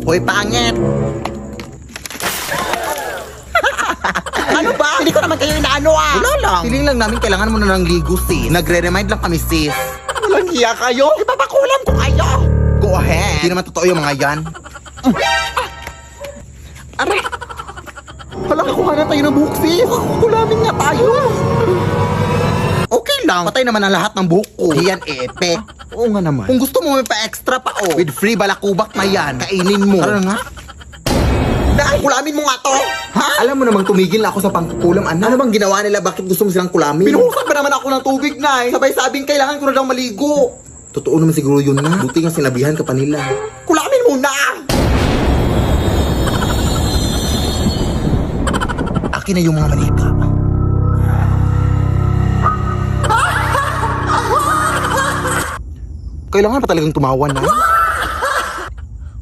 Hoy, pangit! Ano ba? Hindi ko naman kayo inaano ah! Wala lang! Feeling lang namin kailangan mo na ng ligo, sis. Nagre-remind lang kami, sis. Walang hiya kayo? Ipapakulam ko kayo! Go ahead! Hindi naman totoo yung mga yan. Aray! Hala, kakuha na tayo ng buhok, sis! Kukulamin nga tayo! Okay lang. Patay naman ang lahat ng buhok ko. Yan, epe. Oo nga naman. Kung gusto mo may pa-extra pa, oh. With free balakubak na yan. Kainin mo. Tara nga. Dahil kulamin mo nga to. Ha? Alam mo namang tumigil na ako sa pangkukulam, anak. Ano bang ginawa nila? Bakit gusto mo silang kulamin? Pinuhusan ba naman ako ng tubig, Nay? Sabay-sabing kailangan ko na daw maligo. Totoo naman siguro yun na. Buti nga sinabihan ka pa nila. Kulamin mo na! Akin na yung mga manika. Kailangan pa talagang tumawa na.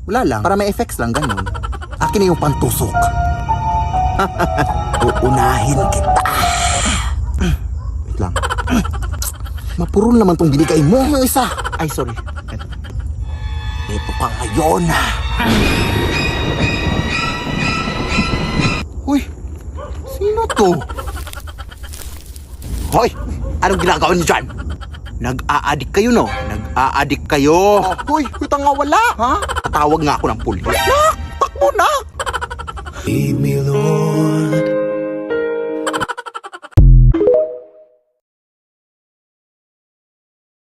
Wala lang. Para may effects lang, ganun. Akin na yung pantusok. Uunahin kita. Wait lang. Mapurol naman tong binigay mo. Yung isa. Ay, sorry. Ito pa ngayon. Uy, sino to? Hoy, anong ginagawa niyo dyan? Nag-aadik kayo, no? Nag-aadik kayo. Hoy, kita nga wala. Ha? Tatawag nga ako ng pulis. Nak! Takbo na! Lead me, Lord.